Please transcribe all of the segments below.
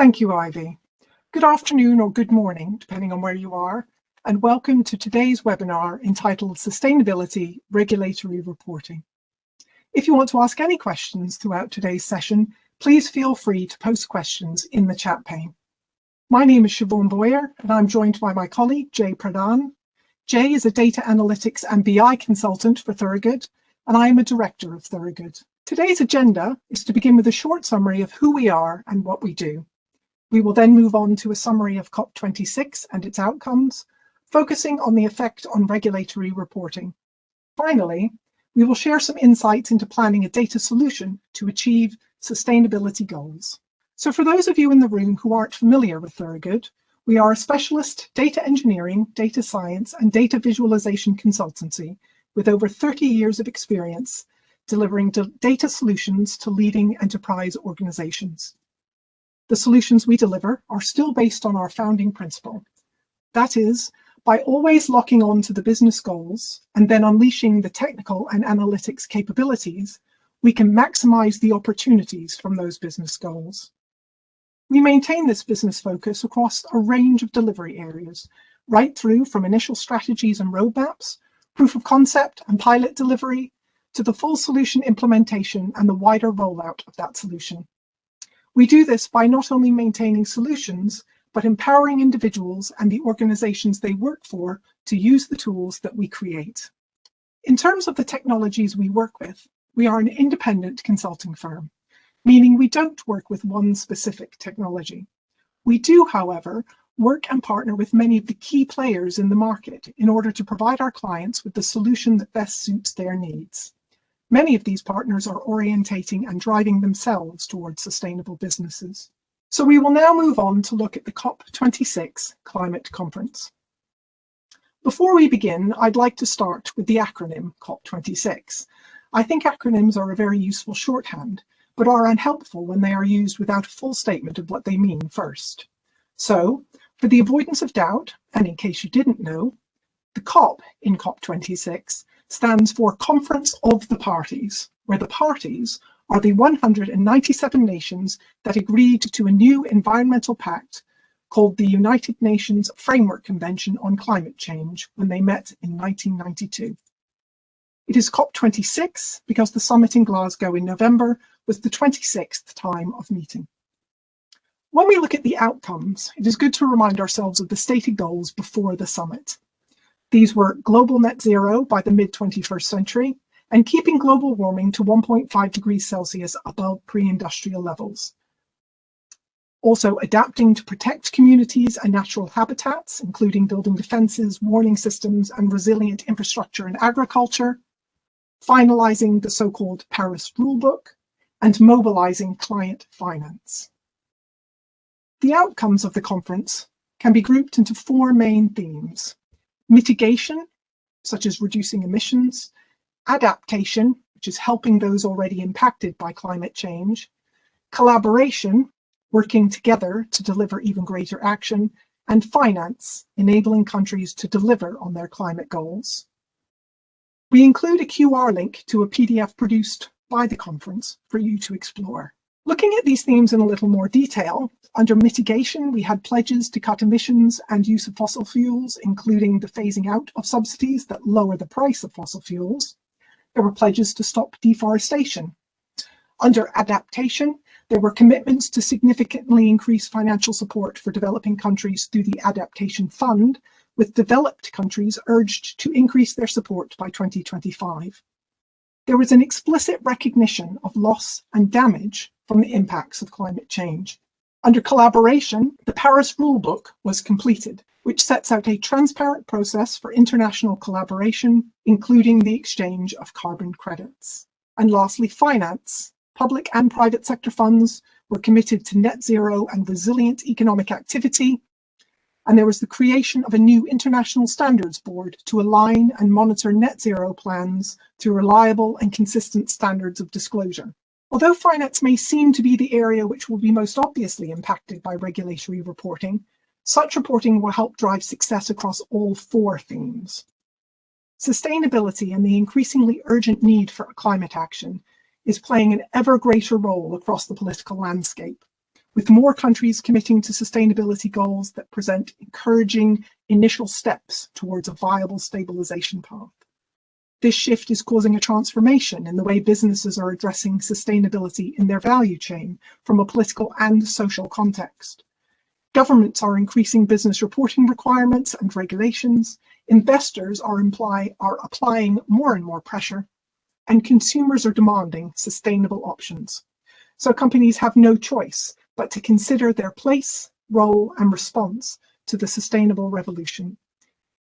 Thank you, Ivy. Good afternoon or good morning, depending on where you are, and welcome to today's webinar entitled Sustainability Regulatory Reporting. If you want to ask any questions throughout today's session, please feel free to post questions in the chat pane. My name is Siobhan Boyer, and I'm joined by my colleague, Jay Pradhan. Jay is a data analytics and BI consultant for Thorogood, and I am a director of Thorogood. Today's agenda is to begin with a short summary of who we are and what we do. We will then move on to a summary of COP26 and its outcomes, focusing on the effect on regulatory reporting. Finally, we will share some insights into planning a data solution to achieve sustainability goals. So for those of you in the room who aren't familiar with Thorogood, we are a specialist data engineering, data science, and data visualization consultancy with over 30 years of experience delivering data solutions to leading enterprise organizations. The solutions we deliver are still based on our founding principle. That is, by always locking on to the business goals and then unleashing the technical and analytics capabilities, we can maximize the opportunities from those business goals. We maintain this business focus across a range of delivery areas, right through from initial strategies and roadmaps, proof of concept and pilot delivery, to the full solution implementation and the wider rollout of that solution. We do this by not only maintaining solutions, but empowering individuals and the organizations they work for to use the tools that we create. In terms of the technologies we work with, we are an independent consulting firm, meaning we don't work with one specific technology. We do, however, work and partner with many of the key players in the market in order to provide our clients with the solution that best suits their needs. Many of these partners are orientating and driving themselves towards sustainable businesses. So we will now move on to look at the COP26 Climate Conference. Before we begin, I'd like to start with the acronym COP26. I think acronyms are a very useful shorthand, but are unhelpful when they are used without a full statement of what they mean first. So, for the avoidance of doubt, and in case you didn't know, the COP in COP26 stands for Conference of the Parties, where the parties are the 197 nations that agreed to a new environmental pact called the United Nations Framework Convention on Climate Change when they met in 1992. It is COP26 because the summit in Glasgow in November was the 26th time of meeting. When we look at the outcomes, it is good to remind ourselves of the stated goals before the summit. These were global net zero by the mid-21st century and keeping global warming to 1.5 degrees Celsius above pre-industrial levels. Also adapting to protect communities and natural habitats, including building defences, warning systems, and resilient infrastructure and agriculture, finalising the so-called Paris Rulebook, and mobilising client finance. The outcomes of the conference can be grouped into four main themes: mitigation, such as reducing emissions; adaptation, which is helping those already impacted by climate change; collaboration, working together to deliver even greater action; and finance, enabling countries to deliver on their climate goals. We include a QR link to a PDF produced by the conference for you to explore. Looking at these themes in a little more detail, under mitigation, we had pledges to cut emissions and use of fossil fuels, including the phasing out of subsidies that lower the price of fossil fuels. There were pledges to stop deforestation. Under adaptation, there were commitments to significantly increase financial support for developing countries through the Adaptation Fund, with developed countries urged to increase their support by 2025. There was an explicit recognition of loss and damage from the impacts of climate change. Under collaboration, the Paris Rulebook was completed, which sets out a transparent process for international collaboration, including the exchange of carbon credits. And lastly, finance. Public and private sector funds were committed to net zero and resilient economic activity, and there was the creation of a new international standards board to align and monitor net zero plans through reliable and consistent standards of disclosure. Although finance may seem to be the area which will be most obviously impacted by regulatory reporting, such reporting will help drive success across all four themes. Sustainability and the increasingly urgent need for climate action is playing an ever greater role across the political landscape, with more countries committing to sustainability goals that present encouraging initial steps towards a viable stabilization path. This shift is causing a transformation in the way businesses are addressing sustainability in their value chain from a political and social context. Governments are increasing business reporting requirements and regulations, investors are applying more and more pressure, and consumers are demanding sustainable options. So companies have no choice but to consider their place, role, and response to the sustainable revolution.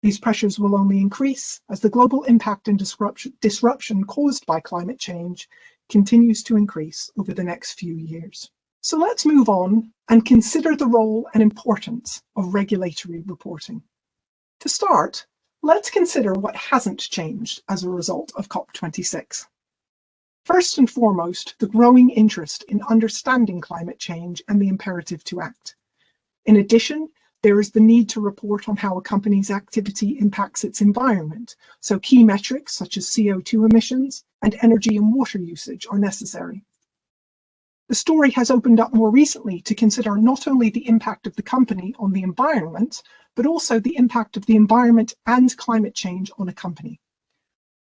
These pressures will only increase as the global impact and disruption caused by climate change continues to increase over the next few years. So let's move on and consider the role and importance of regulatory reporting. To start, let's consider what hasn't changed as a result of COP26. First and foremost, the growing interest in understanding climate change and the imperative to act. In addition, there is the need to report on how a company's activity impacts its environment, so key metrics such as CO2 emissions and energy and water usage are necessary. The story has opened up more recently to consider not only the impact of the company on the environment, but also the impact of the environment and climate change on a company.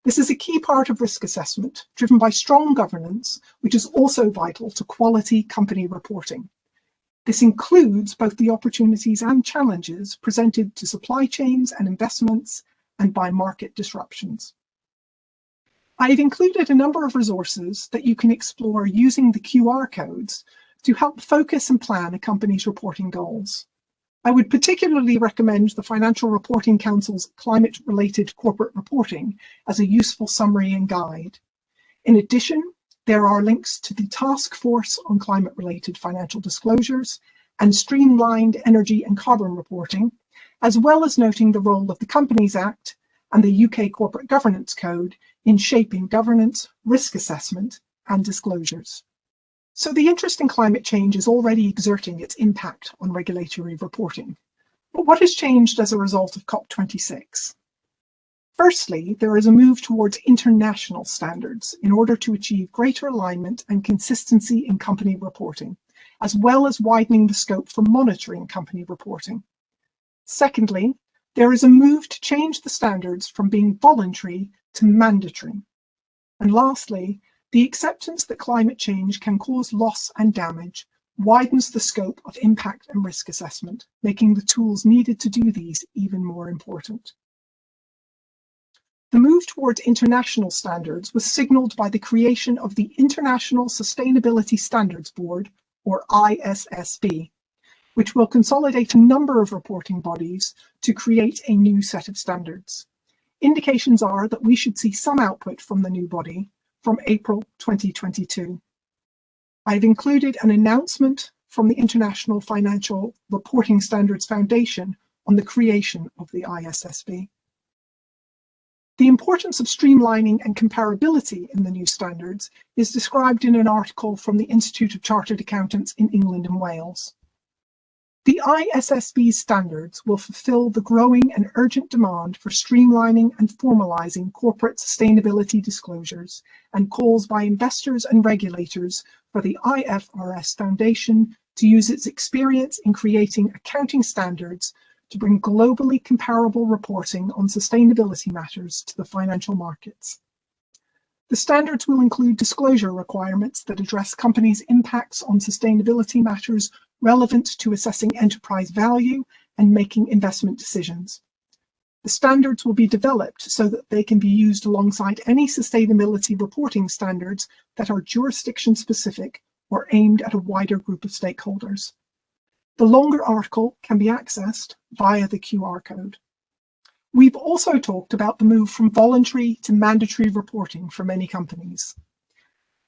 This is a key part of risk assessment, driven by strong governance, which is also vital to quality company reporting. This includes both the opportunities and challenges presented to supply chains and investments and by market disruptions. I've included a number of resources that you can explore using the QR codes to help focus and plan a company's reporting goals. I would particularly recommend the Financial Reporting Council's Climate-Related Corporate Reporting as a useful summary and guide. In addition, there are links to the Task Force on Climate-Related Financial Disclosures and Streamlined Energy and Carbon Reporting, as well as noting the role of the Companies Act and the UK Corporate Governance Code in shaping governance, risk assessment, and disclosures. So the interest in climate change is already exerting its impact on regulatory reporting. But what has changed as a result of COP26? Firstly, there is a move towards international standards in order to achieve greater alignment and consistency in company reporting, as well as widening the scope for monitoring company reporting. Secondly, there is a move to change the standards from being voluntary to mandatory. And lastly, the acceptance that climate change can cause loss and damage widens the scope of impact and risk assessment, making the tools needed to do these even more important. The move towards international standards was signalled by the creation of the International Sustainability Standards Board, or ISSB, which will consolidate a number of reporting bodies to create a new set of standards. Indications are that we should see some output from the new body from April 2022. I've included an announcement from the International Financial Reporting Standards Foundation on the creation of the ISSB. The importance of streamlining and comparability in the new standards is described in an article from the Institute of Chartered Accountants in England and Wales. The ISSB standards will fulfill the growing and urgent demand for streamlining and formalising corporate sustainability disclosures and calls by investors and regulators for the IFRS Foundation to use its experience in creating accounting standards to bring globally comparable reporting on sustainability matters to the financial markets. The standards will include disclosure requirements that address companies' impacts on sustainability matters relevant to assessing enterprise value and making investment decisions. The standards will be developed so that they can be used alongside any sustainability reporting standards that are jurisdiction-specific or aimed at a wider group of stakeholders. The longer article can be accessed via the QR code. We've also talked about the move from voluntary to mandatory reporting for many companies.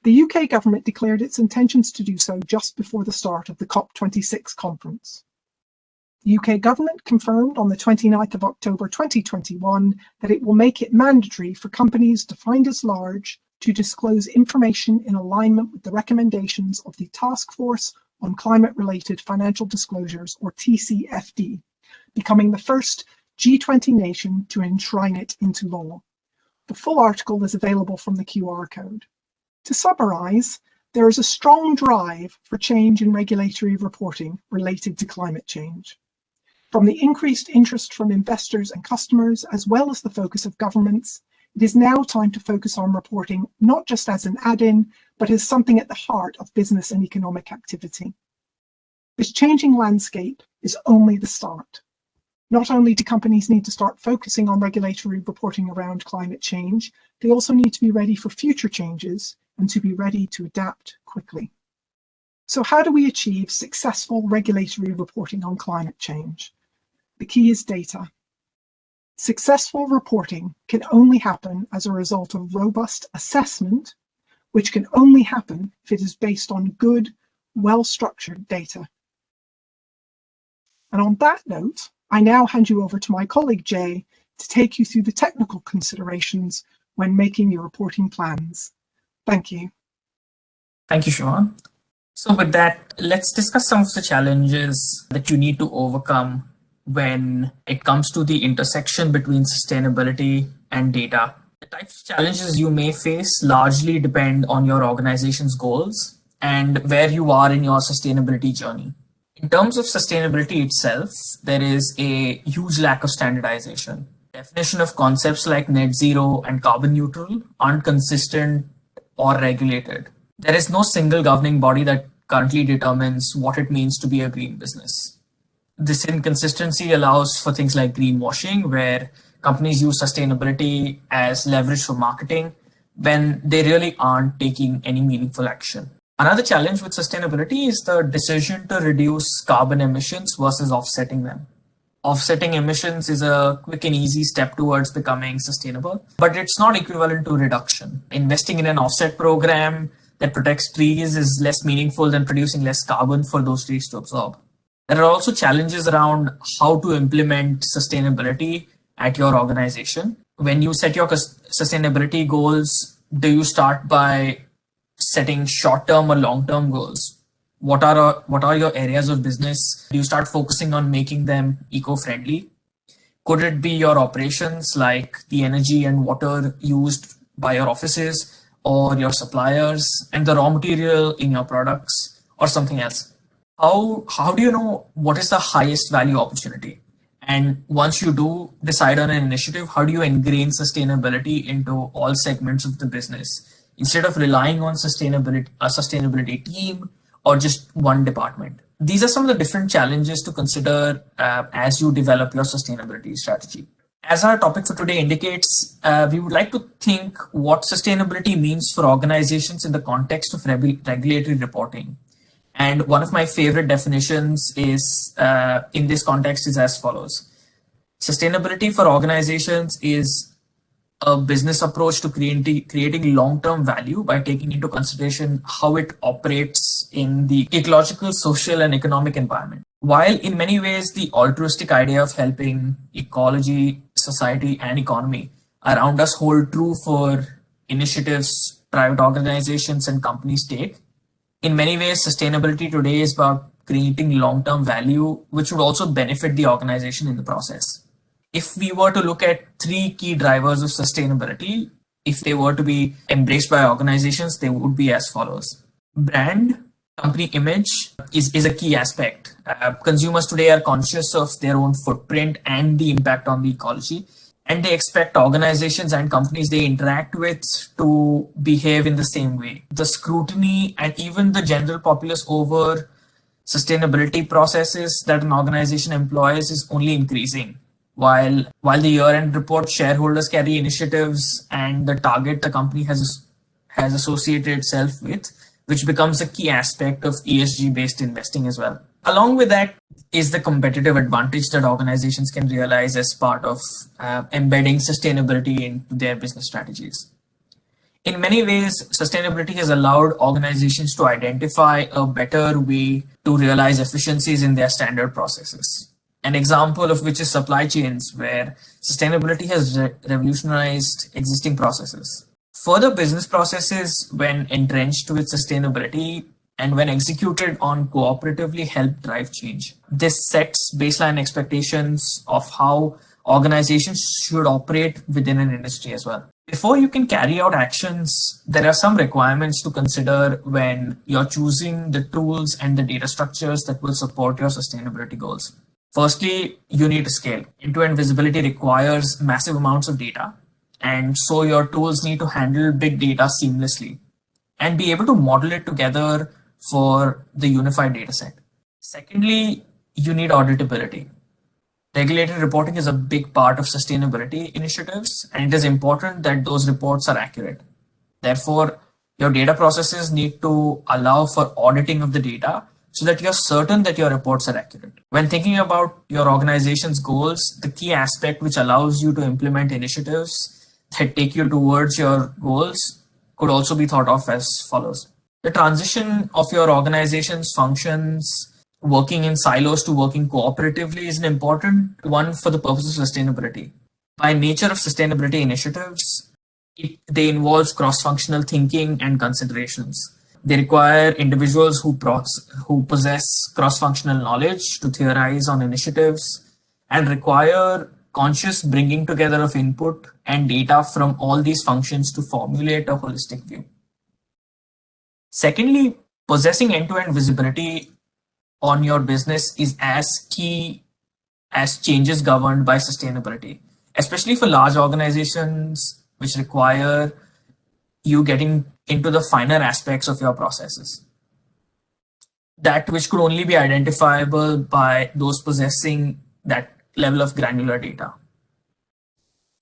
The UK government declared its intentions to do so just before the start of the COP26 conference. The UK government confirmed on the 29th of October 2021 that it will make it mandatory for companies defined as large to disclose information in alignment with the recommendations of the Task Force on Climate-Related Financial Disclosures, or TCFD, becoming the first G20 nation to enshrine it into law. The full article is available from the QR code. To summarise, there is a strong drive for change in regulatory reporting related to climate change. From the increased interest from investors and customers, as well as the focus of governments, it is now time to focus on reporting not just as an add-in, but as something at the heart of business and economic activity. This changing landscape is only the start. Not only do companies need to start focusing on regulatory reporting around climate change, they also need to be ready for future changes and to be ready to adapt quickly. So how do we achieve successful regulatory reporting on climate change? The key is data. Successful reporting can only happen as a result of robust assessment, which can only happen if it is based on good, well-structured data. And on that note, I now hand you over to my colleague Jay to take you through the technical considerations when making your reporting plans. Thank you. Thank you, Siobhan. So with that, let's discuss some of the challenges that you need to overcome when it comes to the intersection between sustainability and data. The types of challenges you may face largely depend on your organization's goals and where you are in your sustainability journey. In terms of sustainability itself, there is a huge lack of standardization. Definition of concepts like net zero and carbon neutral aren't consistent or regulated. There is no single governing body that currently determines what it means to be a green business. This inconsistency allows for things like greenwashing, where companies use sustainability as leverage for marketing when they really aren't taking any meaningful action. Another challenge with sustainability is the decision to reduce carbon emissions versus offsetting them. Offsetting emissions is a quick and easy step towards becoming sustainable, but it's not equivalent to reduction. Investing in an offset program that protects trees is less meaningful than producing less carbon for those trees to absorb. There are also challenges around how to implement sustainability at your organization. When you set your sustainability goals, do you start by setting short-term or long-term goals? What are your areas of business? Do you start focusing on making them eco-friendly? Could it be your operations, like the energy and water used by your offices or your suppliers and the raw material in your products, or something else? How do you know what is the highest value opportunity? And once you do decide on an initiative, how do you ingrain sustainability into all segments of the business, instead of relying on a sustainability team or just one department? These are some of the different challenges to consider as you develop your sustainability strategy. As our topic for today indicates, we would like to think what sustainability means for organizations in the context of regulatory reporting. And one of my favorite definitions is in this context is as follows. Sustainability for organizations is a business approach to creating long-term value by taking into consideration how it operates in the ecological, social, and economic environment. While in many ways the altruistic idea of helping ecology, society, and economy around us hold true for initiatives private organizations and companies take, in many ways sustainability today is about creating long-term value, which would also benefit the organization in the process. If we were to look at three key drivers of sustainability, if they were to be embraced by organizations, they would be as follows. Brand, company image is a key aspect. Consumers today are conscious of their own footprint and the impact on the ecology, and they expect organizations and companies they interact with to behave in the same way. The scrutiny and even the general populace over sustainability processes that an organization employs is only increasing. While the year-end report shareholders carry initiatives and the target the company has associated itself with, which becomes a key aspect of ESG-based investing as well. Along with that is the competitive advantage that organizations can realize as part of embedding sustainability into their business strategies. In many ways, sustainability has allowed organizations to identify a better way to realize efficiencies in their standard processes. An example of which is supply chains, where sustainability has revolutionized existing processes. Further, business processes, when entrenched with sustainability and when executed on cooperatively, help drive change. This sets baseline expectations of how organizations should operate within an industry as well. Before you can carry out actions, there are some requirements to consider when you're choosing the tools and the data structures that will support your sustainability goals. Firstly, you need to scale. End-to-end visibility requires massive amounts of data, and so your tools need to handle big data seamlessly and be able to model it together for the unified data set. Secondly, you need auditability. Regulatory reporting is a big part of sustainability initiatives, and it is important that those reports are accurate. Therefore, your data processes need to allow for auditing of the data so that you're certain that your reports are accurate. When thinking about your organization's goals, the key aspect which allows you to implement initiatives that take you towards your goals could also be thought of as follows. The transition of your organization's functions working in silos to working cooperatively is an important one for the purpose of sustainability. By nature of sustainability initiatives, they involve cross-functional thinking and considerations. They require individuals who possess cross-functional knowledge to theorize on initiatives and require conscious bringing together of input and data from all these functions to formulate a holistic view. Secondly, possessing end-to-end visibility on your business is as key as changes governed by sustainability, especially for large organizations which require you getting into the finer aspects of your processes. That which could only be identifiable by those possessing that level of granular data.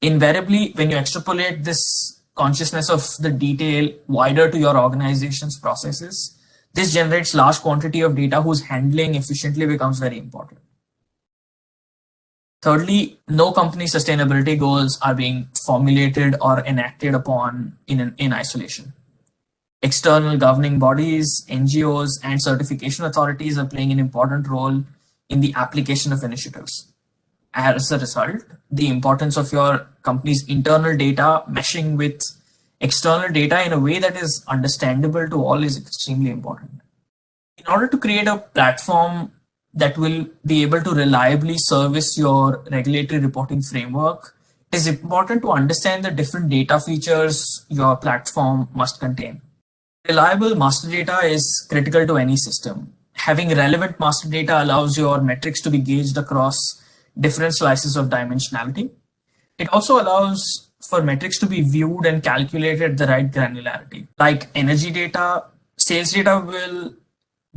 Invariably, when you extrapolate this consciousness of the detail wider to your organization's processes, this generates large quantity of data whose handling efficiently becomes very important. Thirdly, no company sustainability goals are being formulated or enacted upon in isolation. External governing bodies, NGOs, and certification authorities are playing an important role in the application of initiatives. As a result, the importance of your company's internal data meshing with external data in a way that is understandable to all is extremely important. In order to create a platform that will be able to reliably service your regulatory reporting framework, it is important to understand the different data features your platform must contain. Reliable master data is critical to any system. Having relevant master data allows your metrics to be gauged across different slices of dimensionality. It also allows for metrics to be viewed and calculated at the right granularity. Like energy data, sales data will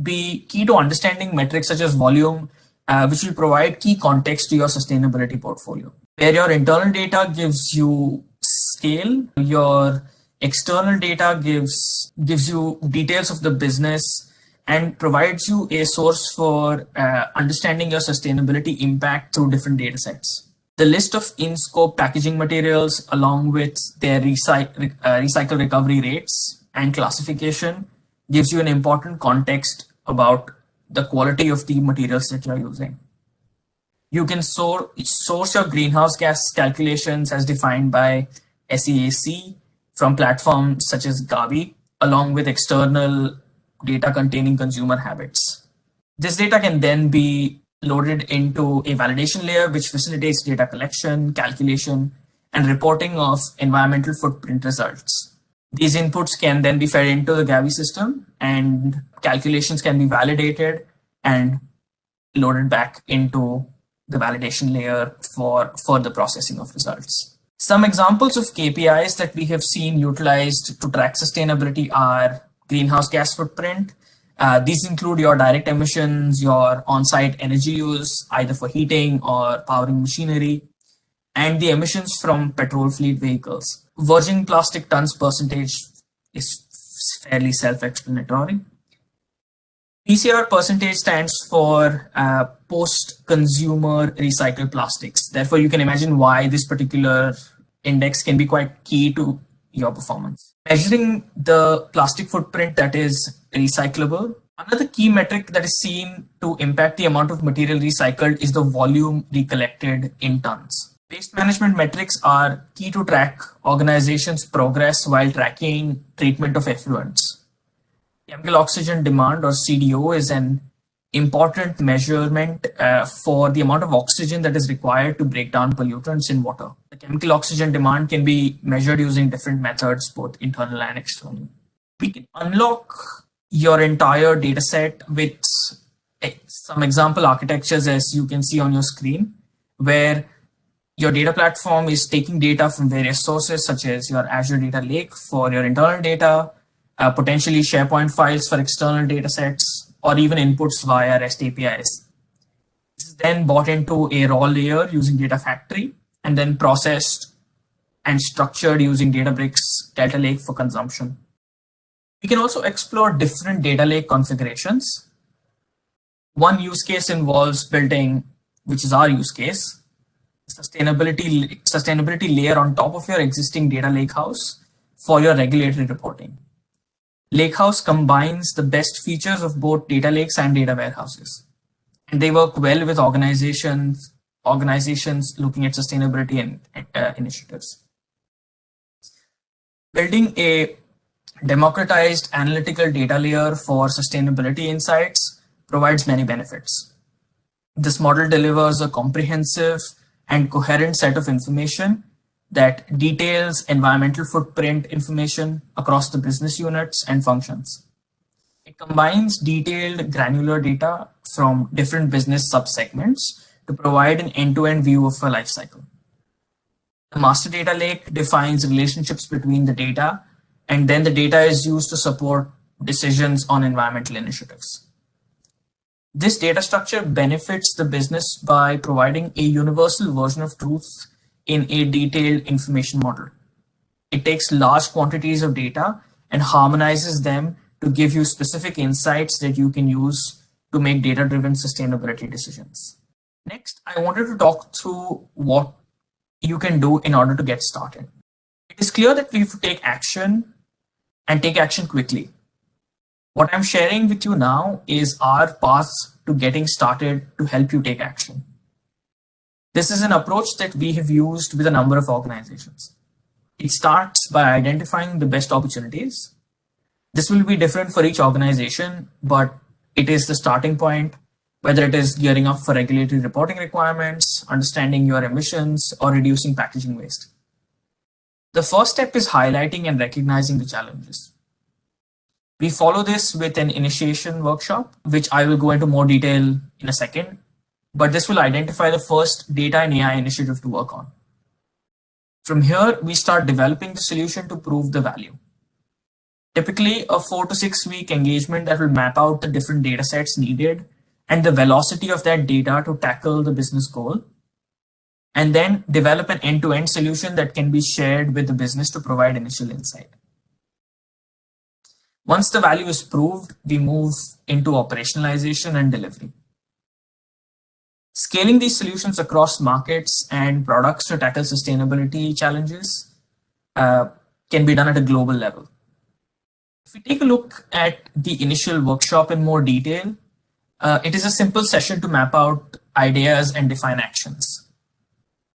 be key to understanding metrics such as volume, which will provide key context to your sustainability portfolio. Where your internal data gives you scale, your external data gives you details of the business and provides you a source for understanding your sustainability impact through different data sets. The list of in-scope packaging materials along with their recycle recovery rates and classification gives you an important context about the quality of the materials that you're using. You can source your greenhouse gas calculations as defined by SEAC from platforms such as Gavi, along with external data containing consumer habits. This data can then be loaded into a validation layer, which facilitates data collection, calculation, and reporting of environmental footprint results. These inputs can then be fed into the Gavi system, and calculations can be validated and loaded back into the validation layer for further processing of results. Some examples of KPIs that we have seen utilized to track sustainability are greenhouse gas footprint. These include your direct emissions, your on-site energy use, either for heating or powering machinery, and the emissions from petrol fleet vehicles. Virgin plastic tons percentage is fairly self-explanatory. PCR percentage stands for post-consumer recycled plastics. Therefore, you can imagine why this particular index can be quite key to your performance. Measuring the plastic footprint that is recyclable. Another key metric that is seen to impact the amount of material recycled is the volume recollected in tons. Waste management metrics are key to track organizations' progress while tracking treatment of effluents. Chemical oxygen demand, or CDO, is an important measurement for the amount of oxygen that is required to break down pollutants in water. The chemical oxygen demand can be measured using different methods, both internal and external. We can unlock your entire data set with some example architectures, as you can see on your screen, where your data platform is taking data from various sources, such as your Azure Data Lake for your internal data, potentially SharePoint files for external data sets, or even inputs via REST APIs. This is then brought into a raw layer using Data Factory, and then processed and structured using Databricks Delta Lake for consumption. We can also explore different data lake configurations. One use case involves building, which is our use case, sustainability layer on top of your existing data lakehouse for your regulatory reporting. Lakehouse combines the best features of both data lakes and data warehouses, and they work well with organizations looking at sustainability and initiatives. Building a democratized analytical data layer for sustainability insights provides many benefits. This model delivers a comprehensive and coherent set of information that details environmental footprint information across the business units and functions. It combines detailed granular data from different business subsegments to provide an end-to-end view of a lifecycle. The master data lake defines relationships between the data, and then the data is used to support decisions on environmental initiatives. This data structure benefits the business by providing a universal version of truth in a detailed information model. It takes large quantities of data and harmonizes them to give you specific insights that you can use to make data-driven sustainability decisions. Next, I wanted to talk through what you can do in order to get started. It is clear that we have to take action and take action quickly. What I'm sharing with you now is our path to getting started to help you take action. This is an approach that we have used with a number of organizations. It starts by identifying the best opportunities. This will be different for each organization, but it is the starting point, whether it is gearing up for regulatory reporting requirements, understanding your emissions, or reducing packaging waste. The first step is highlighting and recognizing the challenges. We follow this with an initiation workshop, which I will go into more detail in a second, but this will identify the first data and AI initiative to work on. From here, we start developing the solution to prove the value. Typically, a 4 to 6 week engagement that will map out the different data sets needed and the velocity of that data to tackle the business goal, and then develop an end-to-end solution that can be shared with the business to provide initial insight. Once the value is proved, we move into operationalization and delivery. Scaling these solutions across markets and products to tackle sustainability challenges can be done at a global level. If we take a look at the initial workshop in more detail, it is a simple session to map out ideas and define actions.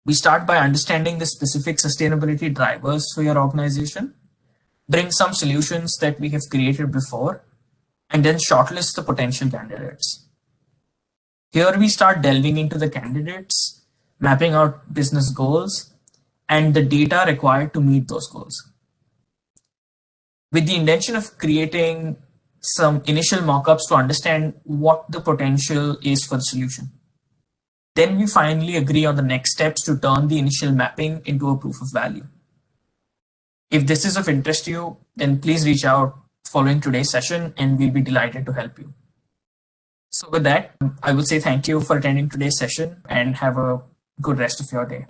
We start by understanding the specific sustainability drivers for your organization, bring some solutions that we have created before, and then shortlist the potential candidates. Here we start delving into the candidates, mapping out business goals, and the data required to meet those goals, with the intention of creating some initial mockups to understand what the potential is for the solution. Then we finally agree on the next steps to turn the initial mapping into a proof of value. If this is of interest to you, then please reach out following today's session and we'll be delighted to help you. So with that, I will say thank you for attending today's session and have a good rest of your day.